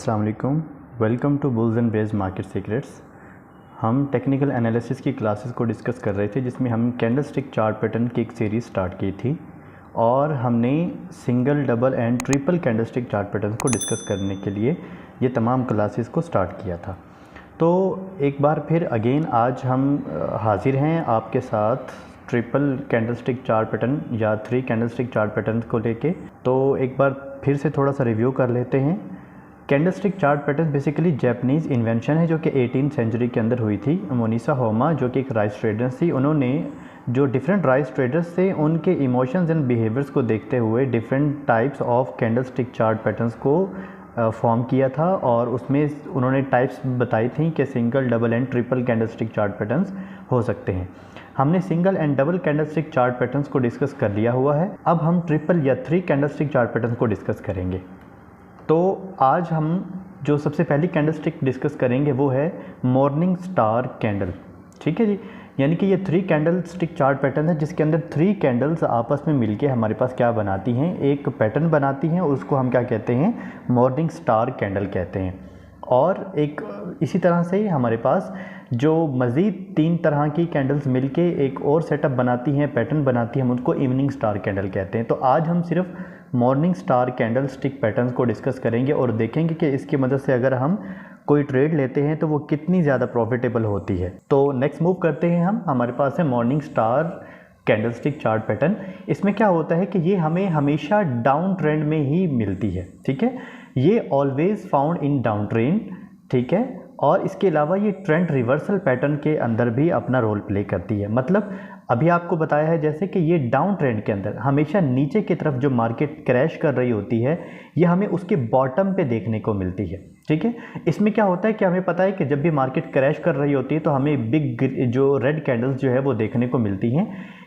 अस्सलाम वालेकुम, welcome to bulls and bears market secrets. हम टेक्निकल एनालिसिस की क्लासेस को डिस्कस कर रहे थे जिसमें हम कैंडलस्टिक चार्ट पैटर्न की एक सीरीज़ स्टार्ट की थी और हमने single, double and triple candlestick chart pattern को डिस्कस करने के लिए ये तमाम क्लासेस को स्टार्ट किया था। तो एक बार फिर अगेन आज हम हाजिर हैं आपके साथ ट्रिपल कैंडलस्टिक चार्ट पैटर्न या 3 कैंडलस्टिक चार्ट पैटर्न को लेके। तो एक बार फिर से थोड़ा सा रिव्यू कर लेते हैं। Candlestick chart pattern basically Japanese invention है जो कि 18th सेंचुरी के अंदर हुई थी। मोनिसा होमा जो कि एक राइस ट्रेडर थी, उन्होंने जो डिफरेंट राइस ट्रेडर्स थे उनके इमोशंस एंड बिहेवियर्स को देखते हुए different types of candlestick chart patterns को फॉर्म किया था और उसमें उन्होंने टाइप्स बताई थी कि single, double and triple candlestick chart patterns हो सकते हैं। हमने single and double candlestick chart patterns को डिस्कस कर लिया हुआ है। अब हम ट्रिपल या 3 कैंडलस्टिक चार्ट पैटर्न्स को डिस्कस करेंगे। तो आज हम जो सबसे पहली कैंडलस्टिक डिस्कस करेंगे वो है मॉर्निंग स्टार कैंडल। ठीक है जी, यानी कि ये 3 कैंडलस्टिक चार्ट पैटर्न है जिसके अंदर 3 कैंडल्स आपस में मिलके हमारे पास क्या बनाती हैं, एक पैटर्न बनाती हैं और उसको हम क्या कहते हैं, मॉर्निंग स्टार कैंडल कहते हैं। और एक इसी तरह से हमारे पास जो मज़ीद 3 तरह की कैंडल्स मिलके एक और सेटअप बनाती हैं, पैटर्न बनाती हैं, हम उनको इवनिंग स्टार कैंडल कहते हैं। तो आज हम सिर्फ morning star candle stick patterns को डिस्कस करेंगे और देखेंगे कि इसकी मदद से अगर हम कोई ट्रेड लेते हैं तो वो कितनी ज़्यादा प्रॉफिटेबल होती है। तो नेक्स्ट मूव करते हैं हम। हमारे पास है morning star candlestick chart pattern. इसमें क्या होता है कि ये हमें हमेशा डाउन ट्रेंड में ही मिलती है। ठीक है, ये always found in down trend. ठीक है, और इसके अलावा ये ट्रेंड रिवर्सल पैटर्न के अंदर भी अपना रोल प्ले करती है। मतलब अभी आपको बताया है जैसे कि ये डाउन ट्रेंड के अंदर हमेशा नीचे की तरफ जो मार्केट क्रैश कर रही होती है ये हमें उसके बॉटम पे देखने को मिलती है। ठीक है, इसमें क्या होता है कि हमें पता है कि जब भी मार्केट क्रैश कर रही होती है तो हमें बिग जो रेड कैंडल्स जो है वो देखने को मिलती हैं।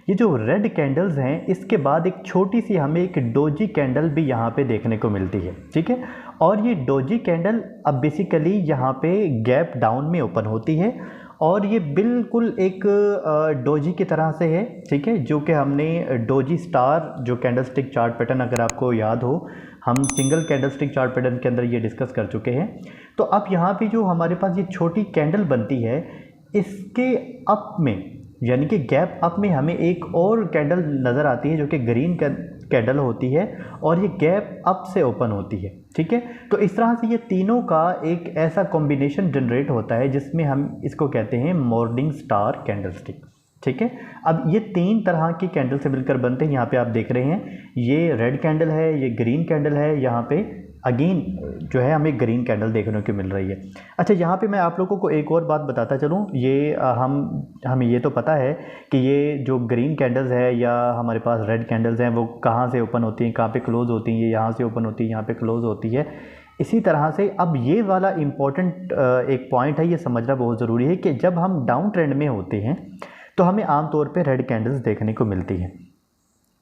ये जो रेड कैंडल्स हैं इसके बाद एक छोटी सी हमें एक डोजी कैंडल भी यहाँ पे देखने को मिलती है। ठीक है, और ये डोजी कैंडल अब बेसिकली यहाँ पे गैप डाउन में ओपन होती है और ये बिल्कुल एक डोजी की तरह से है। ठीक है, जो कि हमने डोजी स्टार जो कैंडलस्टिक चार्ट पैटर्न अगर आपको याद हो, हम सिंगल कैंडलस्टिक चार्ट पैटर्न के अंदर ये डिस्कस कर चुके हैं। तो अब यहाँ पे जो हमारे पास ये छोटी कैंडल बनती है इसके अप में यानी कि गैप अप में हमें एक और कैंडल नज़र आती है जो कि ग्रीन कैंडल होती है और ये गैप अप से ओपन होती है। ठीक है, तो इस तरह से ये तीनों का एक ऐसा कॉम्बिनेशन जनरेट होता है जिसमें हम इसको कहते हैं मॉर्निंग स्टार कैंडलस्टिक। ठीक है, अब ये 3 तरह की कैंडल से मिलकर बनते हैं। यहाँ पे आप देख रहे हैं ये रेड कैंडल है, ये ग्रीन कैंडल है, यहाँ पे अगेन जो है हमें ग्रीन कैंडल देखने को मिल रही है। अच्छा, यहाँ पे मैं आप लोगों को एक और बात बताता चलूँ। ये हमें ये तो पता है कि ये जो ग्रीन कैंडल्स है या हमारे पास रेड कैंडल्स हैं वो कहाँ से ओपन होती हैं, कहाँ पे क्लोज़ होती हैं। ये यहाँ से ओपन होती है, यहाँ पे क्लोज़ होती है। इसी तरह से अब ये वाला इम्पॉर्टेंट एक पॉइंट है, ये समझना बहुत ज़रूरी है कि जब हम डाउन ट्रेंड में होते हैं तो हमें आमतौर पर रेड कैंडल्स देखने को मिलती हैं।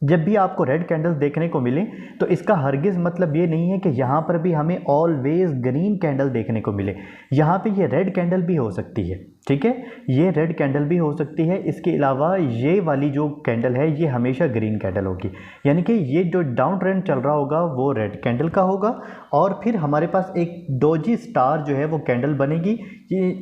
जब भी आपको रेड कैंडल्स देखने को मिले तो इसका हरगिज़ मतलब ये नहीं है कि यहाँ पर भी हमें ऑलवेज ग्रीन कैंडल देखने को मिले। यहाँ पे ये रेड कैंडल भी हो सकती है। ठीक है, ये रेड कैंडल भी हो सकती है। इसके अलावा ये वाली जो कैंडल है ये हमेशा ग्रीन कैंडल होगी, यानी कि ये जो डाउन ट्रेंड चल रहा होगा वो रेड कैंडल का होगा और फिर हमारे पास एक डोजी स्टार जो है वो कैंडल बनेगी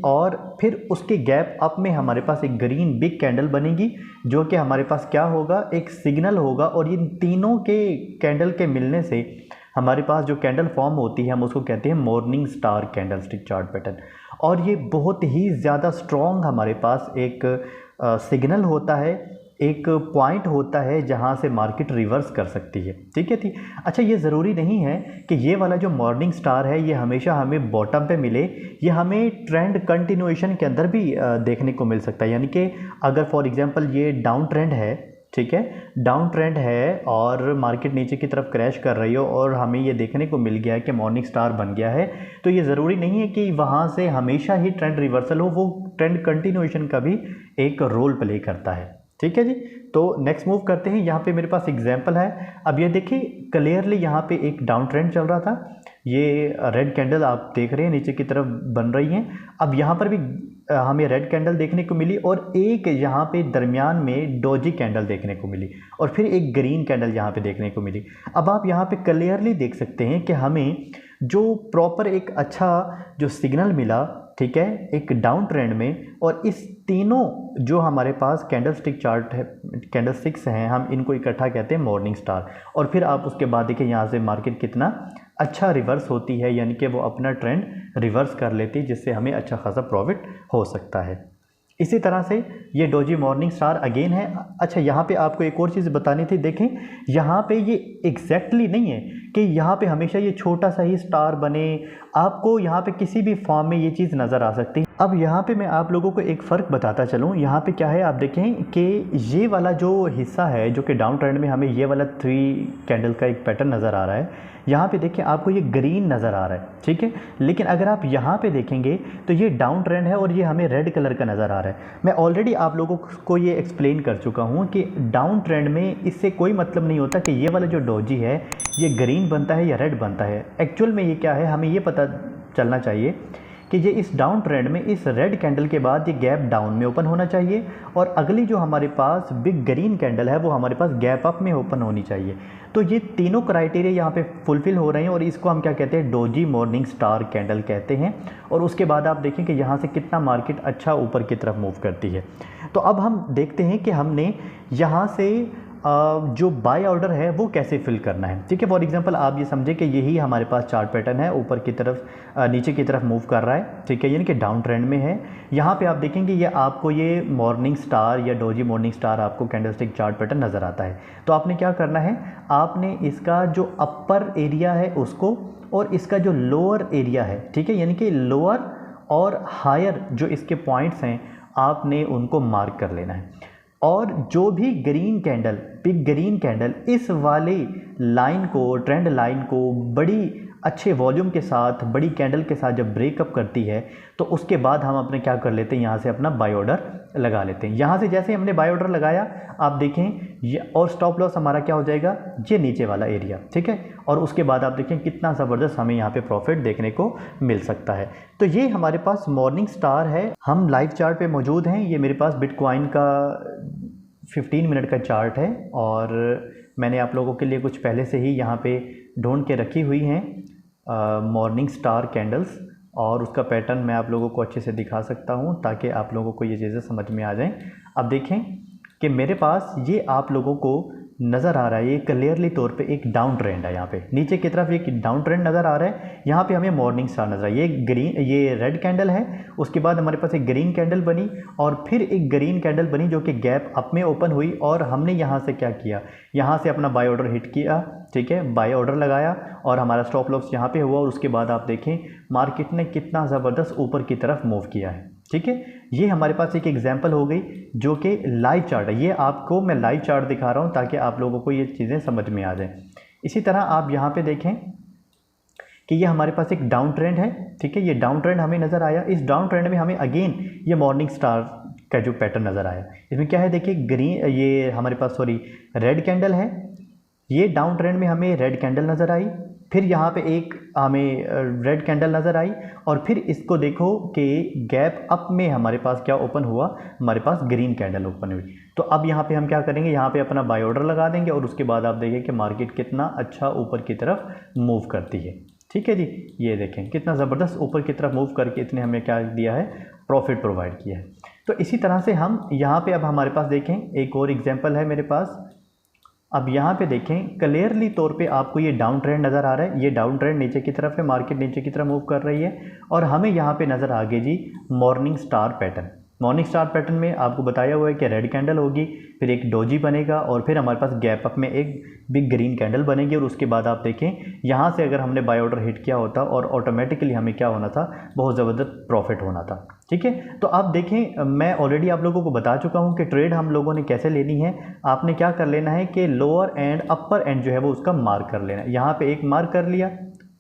और फिर उसके गैप अप में हमारे पास एक ग्रीन बिग कैंडल बनेगी जो कि हमारे पास क्या होगा, एक सिग्नल होगा। और इन तीनों के कैंडल के मिलने से हमारे पास जो कैंडल फॉर्म होती है हम उसको कहते हैं morning star candlestick chart pattern. और ये बहुत ही ज़्यादा स्ट्रॉन्ग हमारे पास एक सिग्नल होता है, एक पॉइंट होता है जहाँ से मार्केट रिवर्स कर सकती है। ठीक है थी। अच्छा, ये ज़रूरी नहीं है कि ये वाला जो मॉर्निंग स्टार है ये हमेशा हमें बॉटम पे मिले, ये हमें ट्रेंड कंटिन्यूएशन के अंदर भी देखने को मिल सकता है। यानी कि अगर फॉर एग्जांपल ये डाउन ट्रेंड है, ठीक है, डाउन ट्रेंड है और मार्केट नीचे की तरफ क्रैश कर रही हो और हमें ये देखने को मिल गया है कि मॉर्निंग स्टार बन गया है, तो ये ज़रूरी नहीं है कि वहाँ से हमेशा ही ट्रेंड रिवर्सल हो, वो ट्रेंड कंटिन्यूएशन का भी एक रोल प्ले करता है। ठीक है जी, तो नेक्स्ट मूव करते हैं। यहाँ पे मेरे पास एग्जांपल है। अब ये देखिए क्लियरली यहाँ पे एक डाउन ट्रेंड चल रहा था, ये रेड कैंडल आप देख रहे हैं नीचे की तरफ बन रही हैं। अब यहाँ पर भी हमें रेड कैंडल देखने को मिली और एक यहाँ पे दरमियान में डोजी कैंडल देखने को मिली और फिर एक ग्रीन कैंडल यहाँ पे देखने को मिली। अब आप यहाँ पे क्लियरली देख सकते हैं कि हमें जो प्रॉपर एक अच्छा जो सिग्नल मिला, ठीक है, एक डाउन ट्रेंड में, और इस तीनों जो हमारे पास कैंडलस्टिक चार्ट है, कैंडलस्टिक्स हैं, हम इनको इकट्ठा कहते हैं मॉर्निंग स्टार। और फिर आप उसके बाद देखिए यहाँ से मार्केट कितना अच्छा रिवर्स होती है, यानी कि वो अपना ट्रेंड रिवर्स कर लेती है, जिससे हमें अच्छा खासा प्रॉफिट हो सकता है। इसी तरह से ये डोजी मॉर्निंग स्टार अगेन है। अच्छा, यहाँ पे आपको एक और चीज़ बतानी थी, देखें यहाँ पे ये एग्जैक्टली नहीं है कि यहाँ पे हमेशा ये छोटा सा ही स्टार बने, आपको यहाँ पे किसी भी फॉर्म में ये चीज़ नज़र आ सकती है। अब यहाँ पे मैं आप लोगों को एक फ़र्क बताता चलूँ। यहाँ पे क्या है, आप देखें कि ये वाला जो हिस्सा है जो कि डाउन ट्रेंड में हमें ये वाला 3 कैंडल का एक पैटर्न नज़र आ रहा है, यहाँ पे देखें आपको ये ग्रीन नज़र आ रहा है, ठीक है। लेकिन अगर आप यहाँ पे देखेंगे तो ये डाउन ट्रेंड है और ये हमें रेड कलर का नज़र आ रहा है। मैं ऑलरेडी आप लोगों को ये एक्सप्लेन कर चुका हूँ कि डाउन ट्रेंड में इससे कोई मतलब नहीं होता कि ये वाला जो डोजी है ये ग्रीन बनता है या रेड बनता है। एक्चुअल में ये क्या है, हमें ये पता चलना चाहिए कि ये इस डाउन ट्रेंड में इस रेड कैंडल के बाद ये गैप डाउन में ओपन होना चाहिए, और अगली जो हमारे पास बिग ग्रीन कैंडल है वो हमारे पास गैप अप में ओपन होनी चाहिए। तो ये तीनों क्राइटेरिया यहाँ पे फुलफिल हो रहे हैं, और इसको हम क्या कहते हैं, डोजी मॉर्निंग स्टार कैंडल कहते हैं। और उसके बाद आप देखें कि यहाँ से कितना मार्केट अच्छा ऊपर की तरफ मूव करती है। तो अब हम देखते हैं कि हमने यहाँ से जो बाय ऑर्डर है वो कैसे फिल करना है, ठीक है। फॉर एग्जांपल आप ये समझे कि यही हमारे पास चार्ट पैटर्न है, ऊपर की तरफ नीचे की तरफ मूव कर रहा है, ठीक है, यानी कि डाउन ट्रेंड में है। यहाँ पे आप देखेंगे ये आपको ये मॉर्निंग स्टार या डोजी मॉर्निंग स्टार आपको कैंडलस्टिक चार्ट पैटर्न नज़र आता है। तो आपने क्या करना है, आपने इसका जो अपर एरिया है उसको, और इसका जो लोअर एरिया है, ठीक है, यानी कि लोअर और हायर जो इसके पॉइंट्स हैं आपने उनको मार्क कर लेना है। और जो भी green candle, big green candle इस वाले लाइन को, ट्रेंड लाइन को बड़ी अच्छे वॉल्यूम के साथ, बड़ी कैंडल के साथ जब ब्रेकअप करती है, तो उसके बाद हम अपने क्या कर लेते हैं, यहाँ से अपना बाय ऑर्डर लगा लेते हैं। यहाँ से जैसे हमने बाय ऑर्डर लगाया, आप देखें ये, और स्टॉप लॉस हमारा क्या हो जाएगा, ये नीचे वाला एरिया, ठीक है। और उसके बाद आप देखें कितना ज़बरदस्त हमें यहाँ पे प्रॉफिट देखने को मिल सकता है। तो ये हमारे पास मॉर्निंग स्टार है। हम लाइव चार्ट पे मौजूद हैं। ये मेरे पास बिटकॉइन का 15 मिनट का चार्ट है, और मैंने आप लोगों के लिए कुछ पहले से ही यहाँ पे ढूंढ के रखी हुई हैं मॉर्निंग स्टार कैंडल्स, और उसका पैटर्न मैं आप लोगों को अच्छे से दिखा सकता हूँ ताकि आप लोगों को ये चीज़ें समझ में आ जाएं। अब देखें कि मेरे पास ये आप लोगों को नज़र आ रहा है, ये क्लियरली तौर पे एक डाउन ट्रेंड है। यहाँ पे नीचे की तरफ एक डाउन ट्रेंड नज़र आ रहा है, यहाँ पे हमें मॉर्निंग स्टार नज़र आ रहा है। ये ग्रीन, ये रेड कैंडल है, उसके बाद हमारे पास एक ग्रीन कैंडल बनी, और फिर एक ग्रीन कैंडल बनी जो कि गैप अप में ओपन हुई, और हमने यहाँ से क्या किया, यहाँ से अपना बाय ऑर्डर हिट किया, ठीक है, बाय ऑर्डर लगाया, और हमारा स्टॉप लॉस यहाँ पे हुआ। और उसके बाद आप देखें मार्केट ने कितना ज़बरदस्त ऊपर की तरफ मूव किया है, ठीक है। ये हमारे पास एक एग्जांपल हो गई जो कि लाइव चार्ट है। ये आपको मैं लाइव चार्ट दिखा रहा हूँ ताकि आप लोगों को ये चीज़ें समझ में आ जाएं। इसी तरह आप यहाँ पे देखें कि ये हमारे पास एक डाउन ट्रेंड है, ठीक है, ये डाउन ट्रेंड हमें नज़र आया। इस डाउन ट्रेंड में हमें अगेन ये मॉर्निंग स्टार का जो पैटर्न नज़र आया, इसमें क्या है, देखिए ग्रीन, ये हमारे पास सॉरी रेड कैंडल है, ये डाउन ट्रेंड में हमें रेड कैंडल नज़र आई, फिर यहाँ पे एक हमें रेड कैंडल नज़र आई, और फिर इसको देखो कि गैप अप में हमारे पास क्या ओपन हुआ, हमारे पास ग्रीन कैंडल ओपन हुई। तो अब यहाँ पे हम क्या करेंगे, यहाँ पे अपना बाय ऑर्डर लगा देंगे, और उसके बाद आप देखें कि मार्केट कितना अच्छा ऊपर की तरफ मूव करती है, ठीक है जी। ये देखें कितना ज़बरदस्त ऊपर की तरफ मूव करके इसने हमें क्या दिया है, प्रॉफिट प्रोवाइड किया है। तो इसी तरह से हम यहाँ पे अब हमारे पास देखें एक और एग्जाम्पल है मेरे पास। अब यहाँ पे देखें क्लियरली तौर पे आपको ये डाउन ट्रेंड नज़र आ रहा है, ये डाउन ट्रेंड नीचे की तरफ है, मार्केट नीचे की तरफ मूव कर रही है, और हमें यहाँ पे नज़र आ गई जी morning star pattern. Morning star pattern में आपको बताया हुआ है कि रेड कैंडल होगी, फिर एक डोजी बनेगा, और फिर हमारे पास गैप अप में एक बिग ग्रीन कैंडल बनेगी, और उसके बाद आप देखें यहाँ से अगर हमने बाय ऑर्डर हिट किया होता और ऑटोमेटिकली हमें क्या होना था, बहुत ज़बरदस्त प्रॉफिट होना था, ठीक है। तो आप देखें मैं ऑलरेडी आप लोगों को बता चुका हूँ कि ट्रेड हम लोगों ने कैसे लेनी है। आपने क्या कर लेना है कि लोअर एंड अपर एंड जो है वो उसका मार्क कर लेना है। यहाँ पे एक मार्क कर लिया,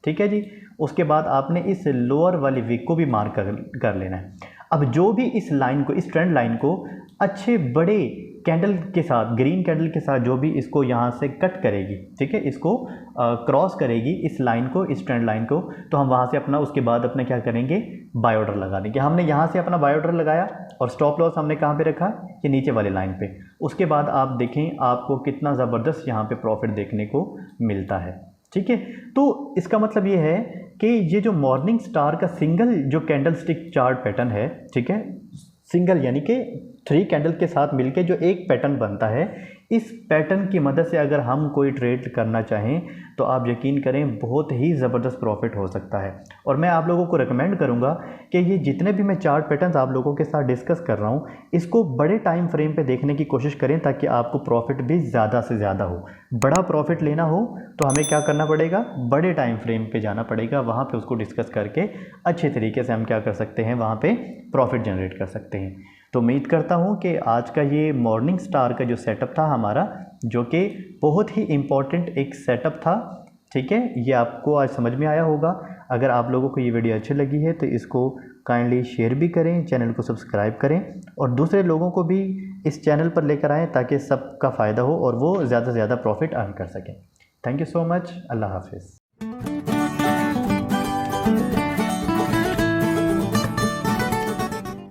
ठीक है जी। उसके बाद आपने इस लोअर वाली वीक को भी मार्क कर लेना है। अब जो भी इस लाइन को, इस ट्रेंड लाइन को अच्छे बड़े कैंडल के साथ, ग्रीन कैंडल के साथ जो भी इसको यहाँ से कट करेगी, ठीक है, इसको क्रॉस करेगी इस लाइन को, इस ट्रेंड लाइन को, तो हम वहाँ से अपना उसके बाद अपना क्या करेंगे, बाय ऑर्डर लगा देंगे। हमने यहाँ से अपना बाय ऑर्डर लगाया, और स्टॉप लॉस हमने कहाँ पे रखा, ये नीचे वाले लाइन पे। उसके बाद आप देखें आपको कितना ज़बरदस्त यहाँ पे प्रॉफिट देखने को मिलता है, ठीक है। तो इसका मतलब ये है कि ये जो मॉर्निंग स्टार का सिंगल जो कैंडल स्टिक चार्ट पैटर्न है, ठीक है, सिंगल यानी कि 3 कैंडल के साथ मिलके जो एक पैटर्न बनता है, इस पैटर्न की मदद से अगर हम कोई ट्रेड करना चाहें तो आप यकीन करें बहुत ही ज़बरदस्त प्रॉफिट हो सकता है। और मैं आप लोगों को रिकमेंड करूंगा कि ये जितने भी मैं चार्ट पैटर्न्स आप लोगों के साथ डिस्कस कर रहा हूँ, इसको बड़े टाइम फ्रेम पे देखने की कोशिश करें ताकि आपको प्रॉफिट भी ज़्यादा से ज़्यादा हो। बड़ा प्रॉफिट लेना हो तो हमें क्या करना पड़ेगा, बड़े टाइम फ्रेम पे जाना पड़ेगा, वहाँ पे उसको डिस्कस करके अच्छे तरीके से हम क्या कर सकते हैं, वहाँ पे प्रॉफिट जनरेट कर सकते हैं। तो उम्मीद करता हूँ कि आज का ये मॉर्निंग स्टार का जो सेटअप था हमारा, जो कि बहुत ही इम्पॉर्टेंट एक सेटअप था, ठीक है, ये आपको आज समझ में आया होगा। अगर आप लोगों को ये वीडियो अच्छी लगी है तो इसको काइंडली शेयर भी करें, चैनल को सब्सक्राइब करें और दूसरे लोगों को भी इस चैनल पर लेकर आएँ ताकि सबका फ़ायदा हो और वो ज़्यादा से ज़्यादा प्रॉफिट अर्न कर सकें। Thank you so much. अल्लाह हाफिज़।